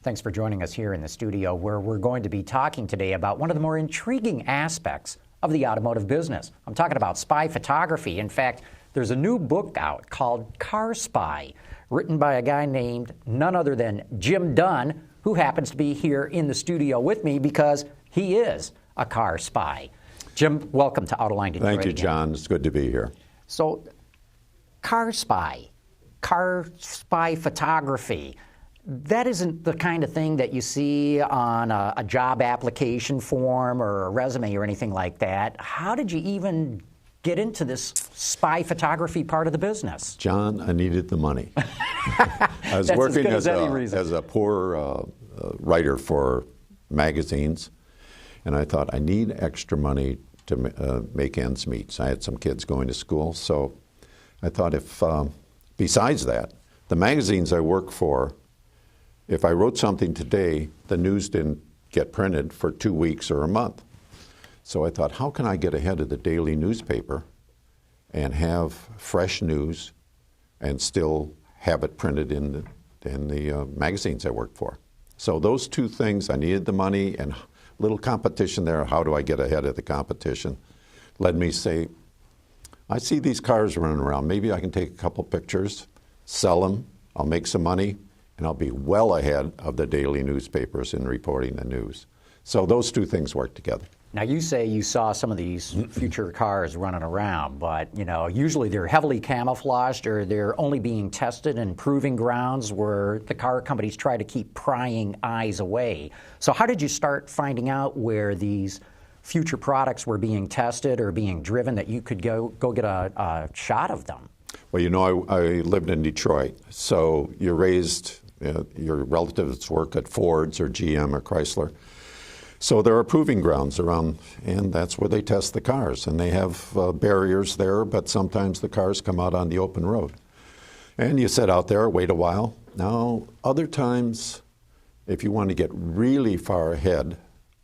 Thanks for joining us here in the studio, where we're going to be talking today about one of the more intriguing aspects of the automotive business. I'm talking about spy photography. In fact, there's a new book out called Car Spy, written by a guy named none other than Jim Dunne, who happens to be here in the studio with me because he is a car spy. Jim, welcome to Autoline Detroit. Thank you, John. It's good to be here. So, car spy photography, that isn't the kind of thing that you see on a job application form or a resume or anything like that. How did you even get into this spy photography part of the business? John, I needed the money. I was working as a poor writer for magazines, and I thought I need extra money to make ends meet. So I had some kids going to school, so I thought if, besides that, the magazines I work for, if I wrote something today, the news didn't get printed for 2 weeks or a month. So I thought, how can I get ahead of the daily newspaper and have fresh news and still have it printed in the magazines I work for? So those two things, I needed the money and a little competition there. How do I get ahead of the competition? Led me say, I see these cars running around. Maybe I can take a couple pictures, sell them, I'll make some money, and I'll be well ahead of the daily newspapers in reporting the news. So those two things work together. Now, you say you saw some of these future cars running around, but, you know, usually they're heavily camouflaged or they're only being tested in proving grounds where the car companies try to keep prying eyes away. So how did you start finding out where these future products were being tested or being driven that you could go get a shot of them? Well, you know, I lived in Detroit, so you're raised, your relatives work at Ford's or GM or Chrysler. So there are proving grounds around, and that's where they test the cars. And they have barriers there, but sometimes the cars come out on the open road. And you sit out there, wait a while. Now, other times, if you want to get really far ahead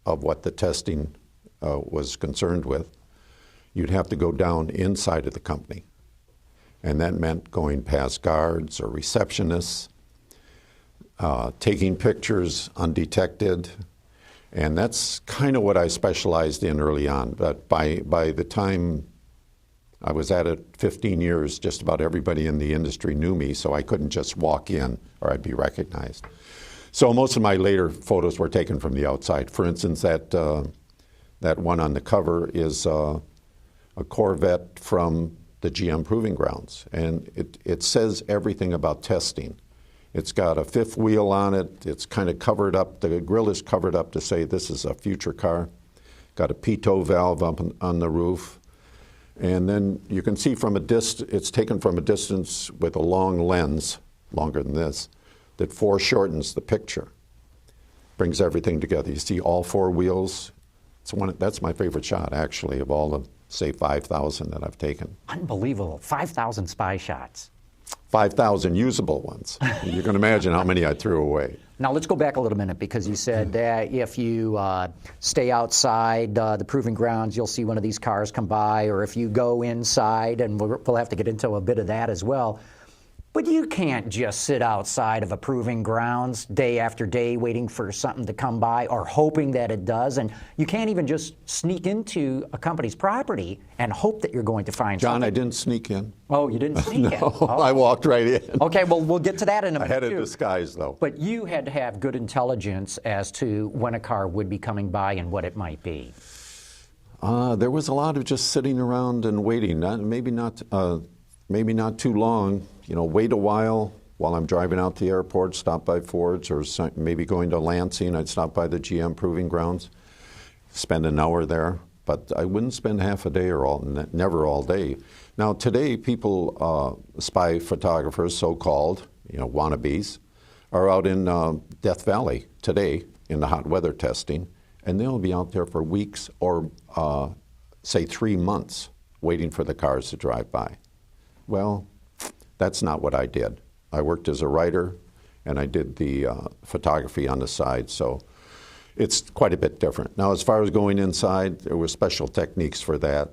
of what the testing was concerned with, you'd have to go down inside of the company. And that meant going past guards or receptionists, taking pictures undetected. And that's kind of what I specialized in early on. But by the time I was at it 15 years, just about everybody in the industry knew me, so I couldn't just walk in or I'd be recognized. So most of my later photos were taken from the outside. For instance, that one on the cover is a Corvette from the GM Proving Grounds. And it says everything about testing. It's got a fifth wheel on it. It's kind of covered up. The grill is covered up to say this is a future car. Got a pitot valve up on the roof. And then you can see from a distance, it's taken from a distance with a long lens, longer than this, that foreshortens the picture. Brings everything together. You see all four wheels. That's my favorite shot, actually, of all the, say, 5,000 that I've taken. Unbelievable. 5,000 spy shots. 5,000 usable ones. You can imagine how many I threw away. Now, let's go back a little minute, because you said that if you stay outside the proving grounds, you'll see one of these cars come by, or if you go inside, and we'll have to get into a bit of that as well. But you can't just sit outside of a proving grounds day after day waiting for something to come by or hoping that it does. And you can't even just sneak into a company's property and hope that you're going to find something. John, I didn't sneak in. Oh, you didn't sneak in? No, Oh. I walked right in. Okay, well, we'll get to that in a minute, I had a disguise, though. But you had to have good intelligence as to when a car would be coming by and what it might be. There was a lot of just sitting around and waiting. Maybe not too long. You know, wait a while I'm driving out to the airport, stop by Ford's, or maybe going to Lansing. I'd stop by the GM Proving Grounds, spend an hour there. But I wouldn't spend half a day or never all day. Now today, people, spy photographers, so-called, wannabes, are out in Death Valley today in the hot weather testing, and they'll be out there for weeks or, say, 3 months waiting for the cars to drive by. Well, that's not what I did. I worked as a writer, and I did the photography on the side, so it's quite a bit different. Now, as far as going inside, there were special techniques for that,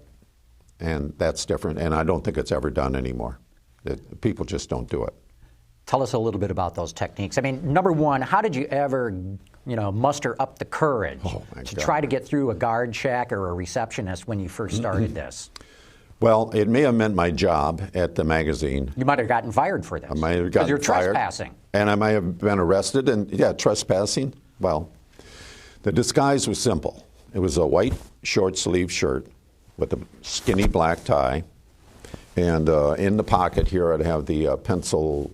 and that's different, and I don't think it's ever done anymore. People just don't do it. Tell us a little bit about those techniques. I mean, number one, how did you ever, muster up the courage to try to get through a guard check or a receptionist when you first started this? Well, it may have meant my job at the magazine. You might have gotten fired for this. I might have gotten because you're fired, trespassing. And I might have been arrested. And yeah, trespassing. Well, the disguise was simple. It was a white short sleeve shirt with a skinny black tie. And in the pocket here, I'd have the pencil,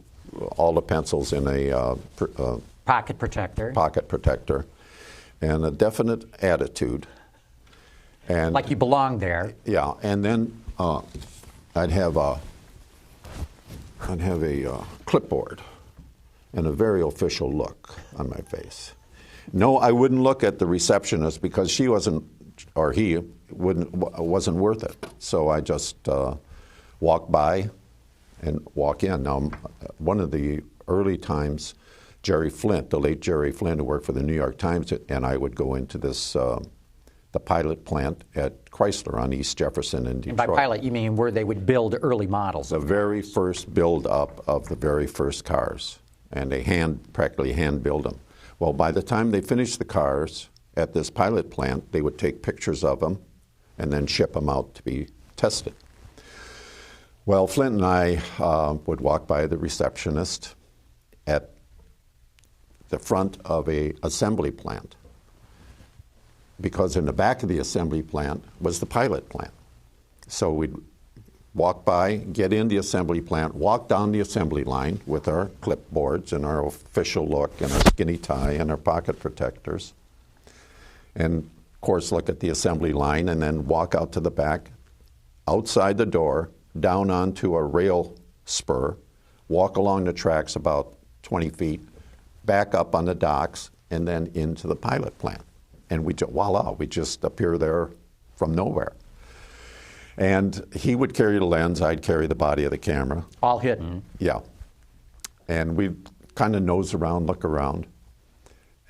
all the pencils in a pocket protector. Pocket protector, and a definite attitude. And like you belong there. Yeah, and then I'd have a clipboard and a very official look on my face. No, I wouldn't look at the receptionist because she wasn't, or he wasn't worth it. So I just walk by and walk in. Now, one of the early times, Jerry Flint, the late Jerry Flint, who worked for the New York Times, and I would go into this the pilot plant at Chrysler on East Jefferson in Detroit. And by pilot, you mean where they would build early models? The very first build-up of the very first cars, and they practically hand-build them. Well, by the time they finished the cars at this pilot plant, they would take pictures of them and then ship them out to be tested. Well, Flint and I would walk by the receptionist at the front of a assembly plant, because in the back of the assembly plant was the pilot plant. So we'd walk by, get in the assembly plant, walk down the assembly line with our clipboards and our official look and our skinny tie and our pocket protectors, and of course look at the assembly line, and then walk out to the back, outside the door, down onto a rail spur, walk along the tracks about 20 feet, back up on the docks, and then into the pilot plant. And voila, we just appear there from nowhere. And he would carry the lens, I'd carry the body of the camera. All hidden. Yeah. And we'd kind of nose around, look around,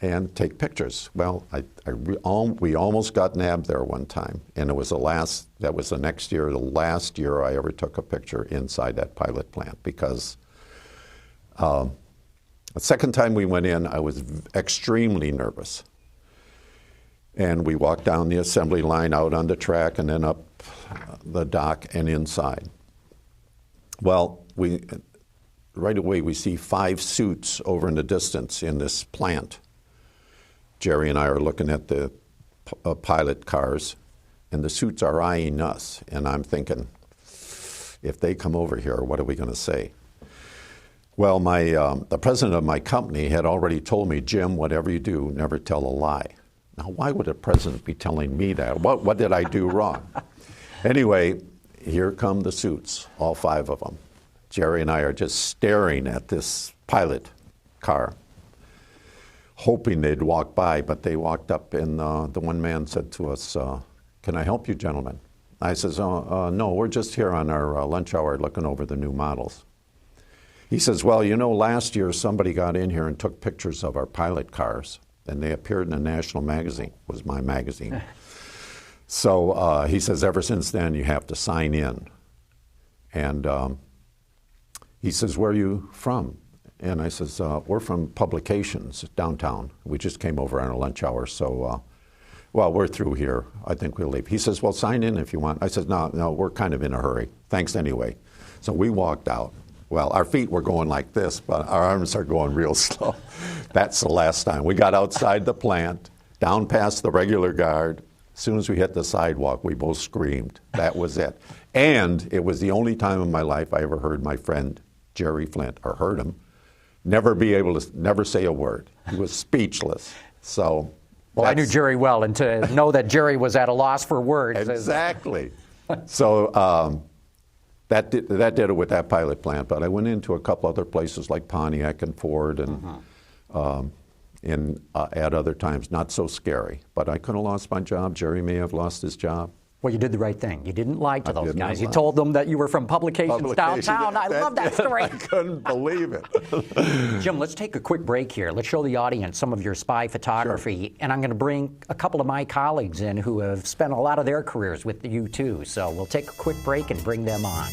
and take pictures. Well, we almost got nabbed there one time, and that was the next year, the last year I ever took a picture inside that pilot plant, because the second time we went in, I was extremely nervous. And we walked down the assembly line, out on the track, and then up the dock and inside. Well, right away we see 5 suits over in the distance in this plant. Jerry and I are looking at the pilot cars, and the suits are eyeing us. And I'm thinking, if they come over here, what are we going to say? Well, the president of my company had already told me, Jim, whatever you do, never tell a lie. Now, why would a president be telling me that? What did I do wrong? Anyway, here come the suits, all 5 of them. Jerry and I are just staring at this pilot car, hoping they'd walk by, but they walked up, and the one man said to us, can I help you, gentlemen? I says, no, we're just here on our lunch hour looking over the new models. He says, well, last year somebody got in here and took pictures of our pilot cars, and they appeared in a national magazine. It was my magazine. So he says, ever since then, you have to sign in. And he says, where are you from? And I says, we're from Publications downtown. We just came over on a lunch hour, so, well, we're through here. I think we'll leave. He says, well, sign in if you want. I said, no, we're kind of in a hurry. Thanks anyway. So we walked out. Well, our feet were going like this, but our arms are going real slow. That's the last time. We got outside the plant, down past the regular guard. As soon as we hit the sidewalk, we both screamed. That was it. And it was the only time in my life I ever heard my friend Jerry Flint, or heard him, never say a word. He was speechless. So, well, I knew Jerry well, and to know that Jerry was at a loss for words. Exactly. So that did it with that pilot plant. But I went into a couple other places like Pontiac and Ford, and at other times not so scary. But I could have lost my job. Jerry may have lost his job. Well, you did the right thing. You didn't lie to those guys. You told them that you were from Publications downtown. I love that story. I couldn't believe it. Jim, let's take a quick break here. Let's show the audience some of your spy photography. Sure. And I'm going to bring a couple of my colleagues in who have spent a lot of their careers with you, too. So we'll take a quick break and bring them on.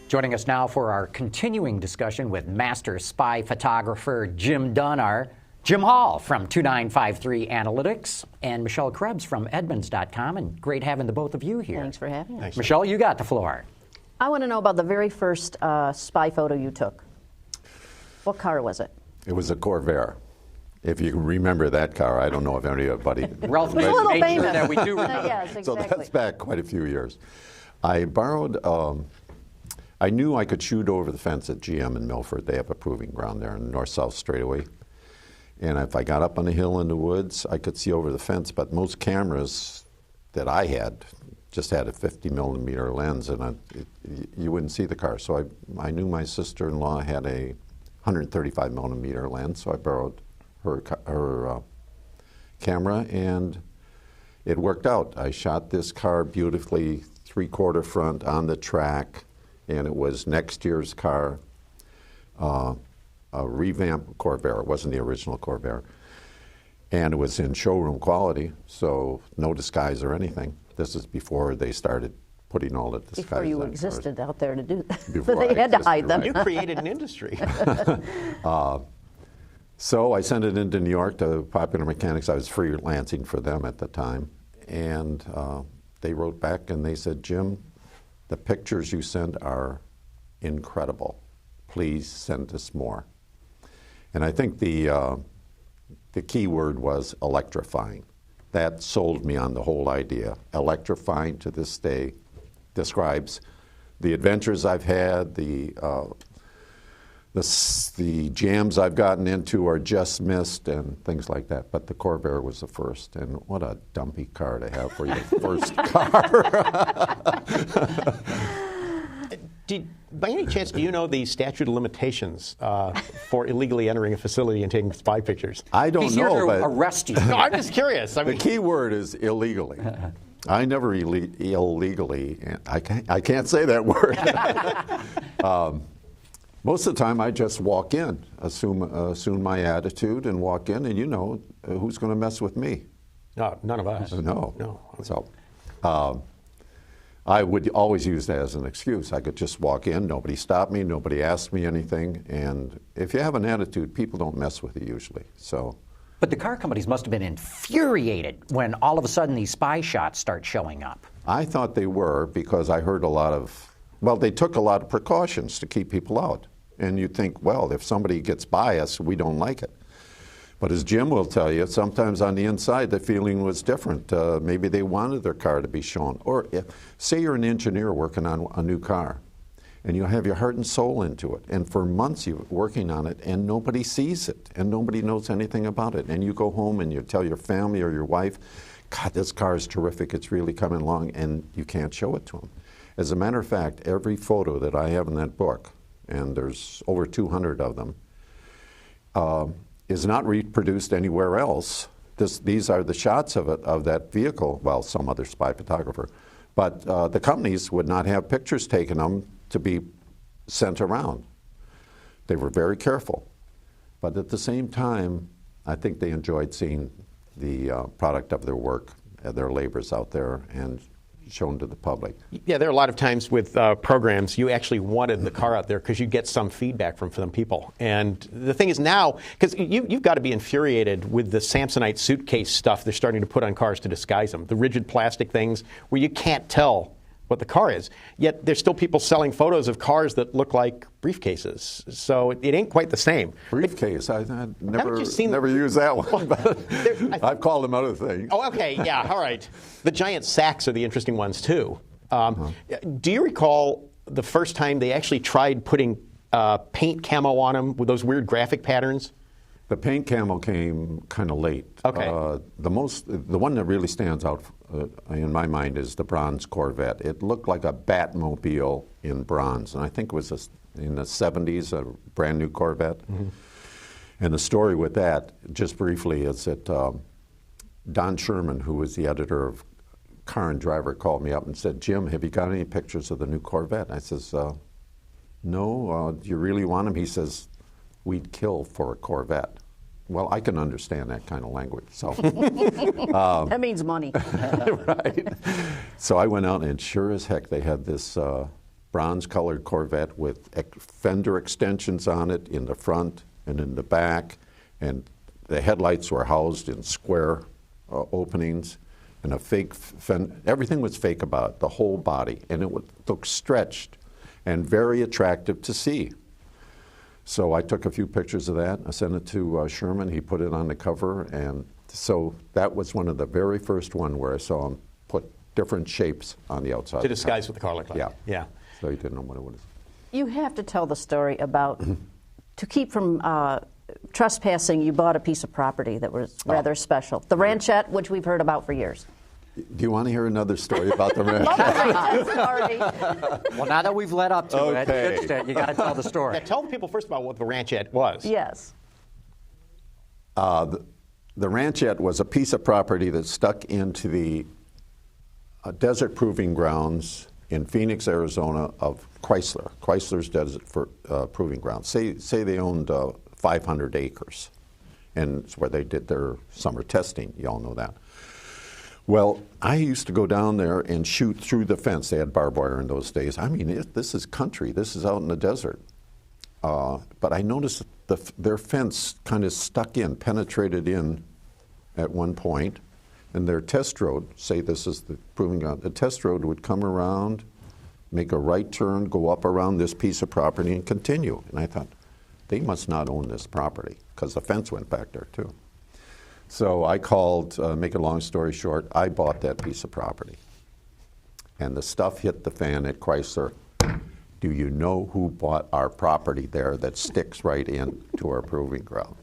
Joining us now for our continuing discussion with master spy photographer Jim Dunne are Jim Hall from 2953 Analytics and Michelle Krebs from Edmunds.com. And great having the both of you here. Thanks for having us. Michelle, you got the floor. I want to know about the very first spy photo you took. What car was it? It was a Corvair. If you can remember that car, I don't know if anybody. Ralph It's a little made sure famous. that we do remember. Yes, exactly. So that's back quite a few years. I borrowed, I knew I could shoot over the fence at GM in Milford. They have a proving ground there in the north-south straightaway. And if I got up on a hill in the woods, I could see over the fence. But most cameras that I had just had a 50 millimeter lens, and you wouldn't see the car. So I knew my sister-in-law had a 135 millimeter lens, so I borrowed her camera, and it worked out. I shot this car beautifully, 3/4 front on the track, and it was next year's car, a revamped Corvair. It wasn't the original Corvair. And it was in showroom quality, so no disguise or anything. This is before they started putting all the disguises. Before you on existed cars. out there to do that. Before They I had to existed, hide them. right. You created an industry. So I sent it into New York to Popular Mechanics. I was freelancing for them at the time. And they wrote back and they said, Jim, the pictures you send are incredible. Please send us more. And I think the key word was electrifying. That sold me on the whole idea. Electrifying, to this day, describes the adventures I've had, the jams I've gotten into are just missed and things like that. But the Corvair was the first, and what a dumpy car to have for your first car. By any chance, do you know the statute of limitations for illegally entering a facility and taking spy pictures? I don't He's know, here to but arrest you. No, I'm just curious. I the mean, key word is illegally. I never illegally, I can't say that word. Most of the time, I just walk in, assume my attitude, and walk in, and you know who's going to mess with me. no, none of us. No. So I would always use that as an excuse. I could just walk in, nobody stopped me, nobody asked me anything, and if you have an attitude, people don't mess with you usually. So. But the car companies must have been infuriated when all of a sudden these spy shots start showing up. I thought they were, because I heard a lot of, they took a lot of precautions to keep people out. And you'd think, well, if somebody gets by us, we don't like it. But as Jim will tell you, sometimes on the inside, the feeling was different. Maybe they wanted their car to be shown. Or say you're an engineer working on a new car, and you have your heart and soul into it. And for months you're working on it, and nobody sees it, and nobody knows anything about it. And you go home and you tell your family or your wife, God, this car is terrific, it's really coming along, and you can't show it to them. As a matter of fact, every photo that I have in that book, and there's over 200 of them, is not reproduced anywhere else. These are the shots of that vehicle, well, some other spy photographer. But the companies would not have pictures taken of them to be sent around. They were very careful. But at the same time, I think they enjoyed seeing the product of their work, their labors out there, and shown to the public. Yeah, there are a lot of times with programs, you actually wanted the car out there because you get some feedback from people. And the thing is now, because you've got to be infuriated with the Samsonite suitcase stuff they're starting to put on cars to disguise them, the rigid plastic things where you can't tell what the car is. Yet there's still people selling photos of cars that look like briefcases. So it ain't quite the same. Briefcase, I never used that one, but I've called them other things. Oh, okay, yeah, all right. The giant sacks are the interesting ones, too. Do you recall the first time they actually tried putting paint camo on them with those weird graphic patterns? The paint camo came kind of late. Okay. The one that really stands out in my mind is the bronze Corvette. It looked like a Batmobile in bronze, and I think it was in the 70s, a brand new Corvette. Mm-hmm. And the story with that, just briefly, is that Don Sherman, who was the editor of Car and Driver, called me up and said, Jim, have you got any pictures of the new Corvette? I says, no, do you really want them? He says, we'd kill for a Corvette. Well, I can understand that kind of language. So that means money. right. So I went out, and sure as heck, they had this bronze-colored Corvette with fender extensions on it in the front and in the back, and the headlights were housed in square openings, and a fake everything was fake about it, the whole body, and it would look stretched and very attractive to see. So I took a few pictures of that. I sent it to Sherman. He put it on the cover, and so that was one of the very first one where I saw him put different shapes on the outside. To disguise what the car looked like. Yeah. Yeah. So you didn't know what it was. You have to tell the story about, to keep from trespassing, you bought a piece of property that was rather special. The ranchette, which we've heard about for years. Do you want to hear another story about the ranch? Well, now that we've led up to Okay. it, you got to tell the story. Yeah, tell the people first about what the ranchette was. Yes. The ranchette was a piece of property that stuck into the desert proving grounds in Phoenix, Arizona of Chrysler. Chrysler's desert proving grounds. Say they owned 500 acres, and it's where they did their summer testing. You all know that. Well, I used to go down there and shoot through the fence. They had barbed wire in those days. I mean, this is country. This is out in the desert. But I noticed their fence kind of stuck in, penetrated in at one point, and their test road, say this is the proving ground, the test road would come around, make a right turn, go up around this piece of property, and continue. And I thought, they must not own this property, because the fence went back there too. So I called, make a long story short, I bought that piece of property. And the stuff hit the fan at Chrysler. Do you know who bought our property there that sticks right in to our proving ground?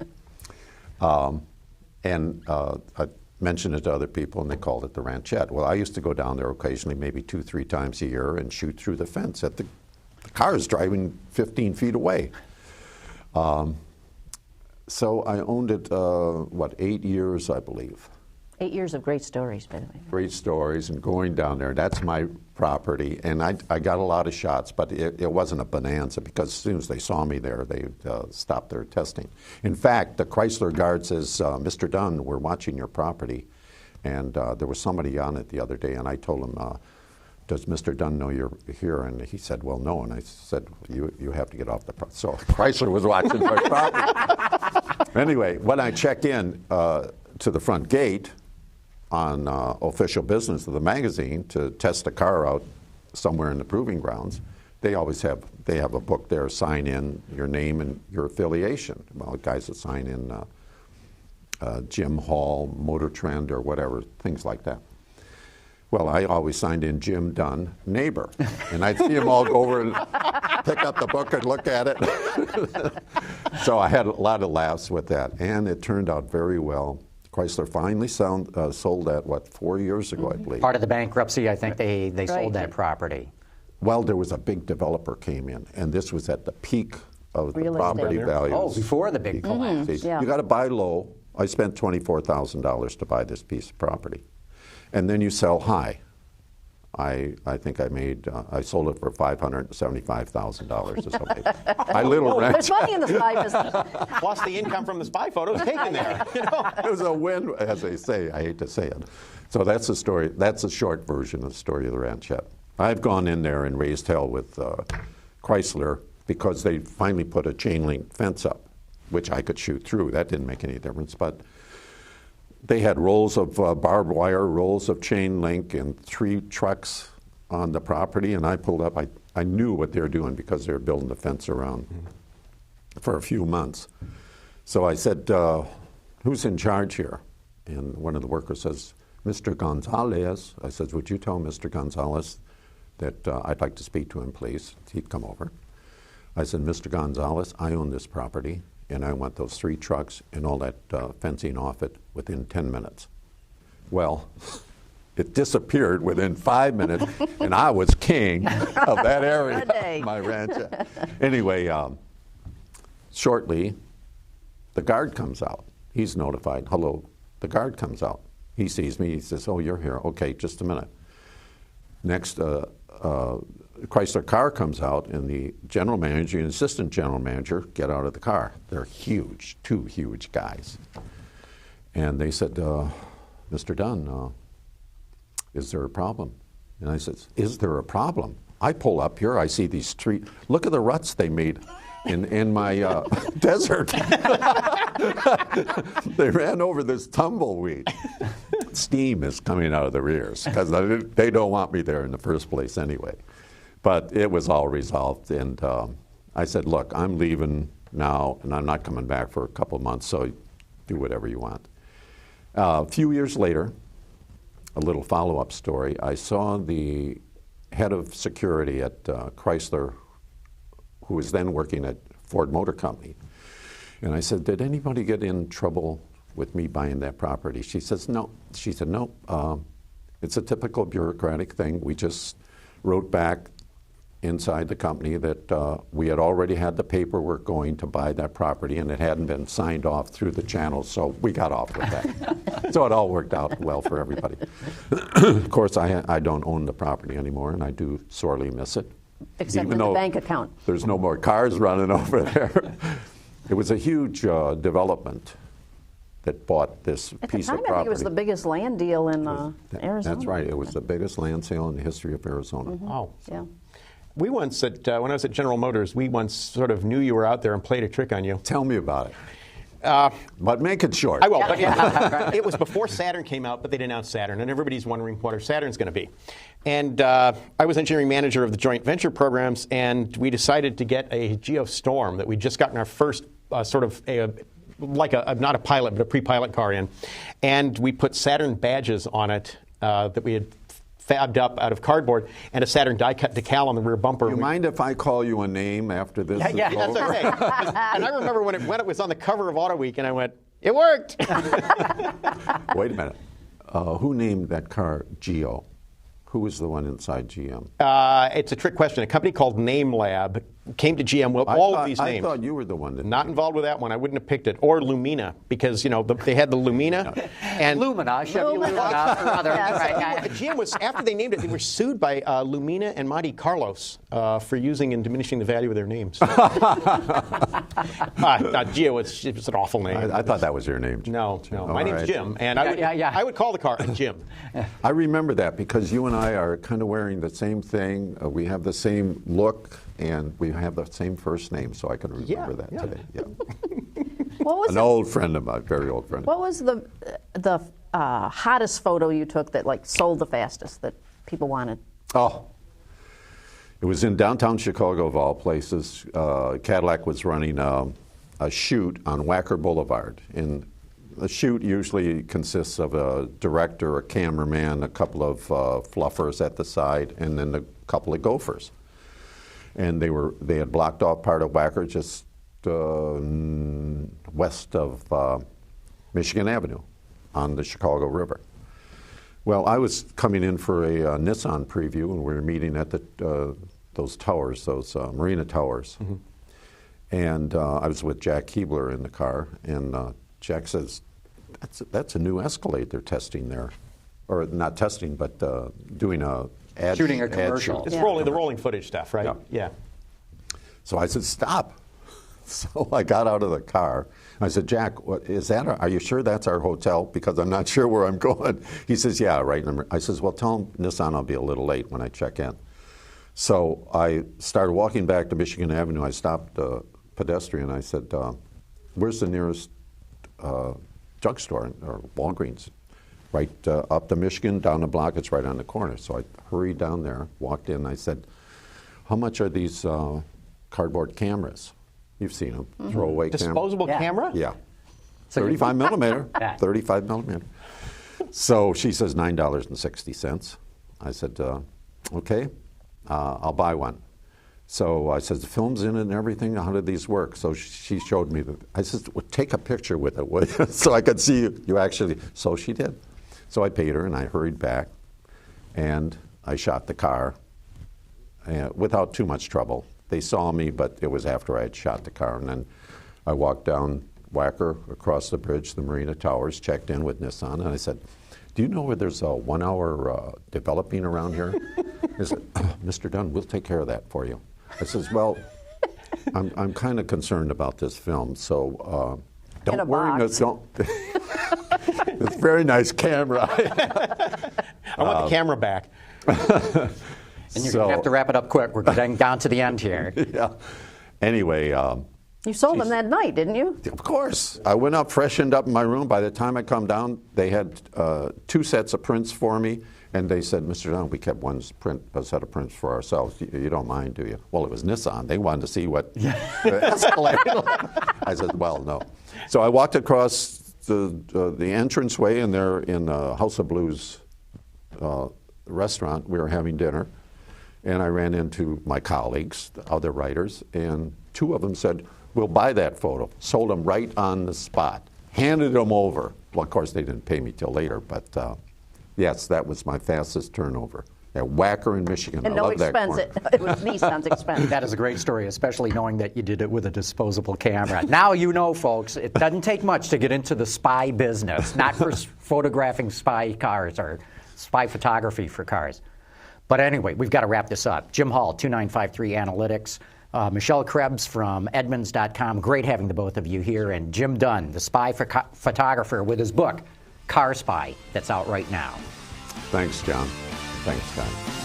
I mentioned it to other people, and they called it the ranchette. Well, I used to go down there occasionally, maybe 2-3 times a year, and shoot through the fence at the cars driving 15 feet away. So I owned it, 8 years, I believe. 8 years of great stories, by the way. Great stories, and going down there, that's my property. And I got a lot of shots, but it wasn't a bonanza, because as soon as they saw me there, they stopped their testing. In fact, the Chrysler guard says, Mr. Dunne, we're watching your property. And there was somebody on it the other day, and I told him, does Mr. Dunne know you're here? And he said, well, no. And I said, you have to get off the property. So Chrysler was watching my property. Anyway, when I check in to the front gate on official business of the magazine to test a car out somewhere in the proving grounds, they always have a book there, sign in your name and your affiliation. Well, guys that sign in Jim Hall, Motor Trend, or whatever, things like that. Well, I always signed in Jim Dunne, neighbor. And I'd see them all go over and pick up the book and look at it. So I had a lot of laughs with that. And it turned out very well. Chrysler finally sold that, 4 years ago, I believe. Part of the bankruptcy, I think they sold that property. Well, there was a big developer came in, and this was at the peak of the property values. Oh, before the big collapse. Yeah. You got to buy low. I spent $24,000 to buy this piece of property. And then you sell high. I think I sold it for $575,000 or something. There's money in the spy business. Plus the income from the spy photos taken there. You know? It was a win, as they say. I hate to say it. So that's the story. That's a short version of the story of the ranchette. I've gone in there and raised hell with Chrysler because they finally put a chain link fence up, which I could shoot through. That didn't make any difference, but they had rolls of barbed wire, rolls of chain link, and 3 trucks on the property, and I pulled up. I knew what they were doing because they were building the fence around for a few months. So I said, who's in charge here? And one of the workers says, Mr. Gonzalez. I said, would you tell Mr. Gonzalez that I'd like to speak to him, please? He'd come over. I said, Mr. Gonzalez, I own this property, and I want those 3 trucks and all that fencing off it within 10 minutes. Well, it disappeared within 5 minutes, and I was king of that area, my ranch. Anyway, shortly, the guard comes out. He's notified. Hello. The guard comes out. He sees me. He says, oh, you're here. Okay, just a minute. Next, Chrysler car comes out, and the general manager and assistant general manager get out of the car. They're huge, 2 huge guys. And they said, Mr. Dunne, is there a problem? And I said, is there a problem? I pull up here, I see these trees. Look at the ruts they made in my desert. They ran over this tumbleweed. Steam is coming out of their ears because they don't want me there in the first place anyway. But it was all resolved, and I said, look, I'm leaving now, and I'm not coming back for a couple of months, so do whatever you want. A few years later, a little follow-up story, I saw the head of security at Chrysler, who was then working at Ford Motor Company. And I said, did anybody get in trouble with me buying that property? She says, no. She said, no, it's a typical bureaucratic thing. We just wrote back inside the company that we had already had the paperwork going to buy that property, and it hadn't been signed off through the channels, so we got off with that. So it all worked out well for everybody. Of course, I don't own the property anymore, and I do sorely miss it. Except in the bank account. There's no more cars running over there. It was a huge development that bought this piece of property. I think it was the biggest land deal in Arizona. That's right. It was the biggest land sale in the history of Arizona. Mm-hmm. Oh. Yeah. We once, when I was at General Motors, we once sort of knew you were out there and played a trick on you. Tell me about it. But make it short. I will. But it was before Saturn came out, but they'd announced Saturn, and everybody's wondering what our Saturn's going to be. And I was engineering manager of the joint venture programs, and we decided to get a Geostorm that we'd just gotten our first not a pilot, but a pre-pilot car in. And we put Saturn badges on it that we had fabbed up out of cardboard, and a Saturn die-cut decal on the rear bumper. You mind if I call you a name after this is that's over? okay. And I remember when it was on the cover of Auto Week, and I went, it worked! Wait a minute. Who named that car Geo? Who was the one inside GM? It's a trick question. A company called Name Lab came to GM with all of these names. I thought you were the one that... Not involved with that one. I wouldn't have picked it. Or Lumina, because, they had the Lumina. And Lumina, Chevy Lumina, for others. Right. GM was, after they named it, they were sued by Lumina and Monte Carlos for using and diminishing the value of their names. Geo, it was an awful name. I thought that was your name. No. My name's right. Jim, and I would call the car a Jim. I remember that because you and I are kind of wearing the same thing. We have the same look, and we have the same first name, so I can remember that today. Yeah. What was old friend of mine, very old friend. What was the hottest photo you took that sold the fastest that people wanted? Oh, it was in downtown Chicago, of all places. Cadillac was running a shoot on Wacker Boulevard. And the shoot usually consists of a director, a cameraman, a couple of fluffers at the side, and then a couple of gophers. And they had blocked off part of Wacker just west of Michigan Avenue on the Chicago River. Well, I was coming in for a Nissan preview, and we were meeting at those towers, those Marina Towers. Mm-hmm. And I was with Jack Keebler in the car, and Jack says, that's a new Escalade they're testing there. Or not testing, but doing a ad shooting a commercial. It's the rolling footage stuff, right? Yeah. So I said, stop. So I got out of the car. I said, Jack, what is that? Are you sure that's our hotel? Because I'm not sure where I'm going. He says, yeah, right. I says, well, tell him Nissan I'll be a little late when I check in. So I started walking back to Michigan Avenue. I stopped a pedestrian. I said, where's the nearest drugstore or Walgreens? Right up the Michigan, down the block, it's right on the corner. So I hurried down there, walked in, I said, how much are these cardboard cameras? You've seen them, throwaway camera. Disposable camera? Yeah. 35 millimeter, 35 millimeter. So she says $9.60. I said, okay, I'll buy one. So I said, the film's in it and everything, how did these work? So she showed me. I said, well, take a picture with it, would you? So I could see you actually. So she did. So I paid her and I hurried back and I shot the car without too much trouble. They saw me, but it was after I had shot the car. And then I walked down Wacker, across the bridge, the Marina Towers, checked in with Nissan, and I said, do you know where there's a 1 hour developing around here? He said, Mr. Dunne, we'll take care of that for you. I says, well, I'm kind of concerned about this film, so don't worry. Don't. It's a very nice camera. I want the camera back. And you're going to have to wrap it up quick. We're getting down to the end here. Yeah. Anyway. You sold them that night, didn't you? Of course. I went up, freshened up in my room. By the time I come down, they had 2 sets of prints for me. And they said, Mr. Dunne, we kept a set of prints for ourselves. You don't mind, do you? Well, it was Nissan. They wanted to see what Escalade. I said, well, no. So I walked across the entranceway, and they're in House of Blues restaurant. We were having dinner. And I ran into my colleagues, the other writers, and 2 of them said, we'll buy that photo. Sold them right on the spot. Handed them over. Well, of course, they didn't pay me till later, but yes, that was my fastest turnover. At Wacker in Michigan. And I no love expense. That It was Nissan's expense. That is a great story, especially knowing that you did it with a disposable camera. Now you know, folks, it doesn't take much to get into the spy business, not for photographing spy cars or spy photography for cars. But anyway, we've got to wrap this up. Jim Hall, 2953 Analytics. Michelle Krebs from Edmunds.com. Great having the both of you here. And Jim Dunne, the spy photographer, with his book, Car Spy, that's out right now. Thanks, John. Thanks, guys.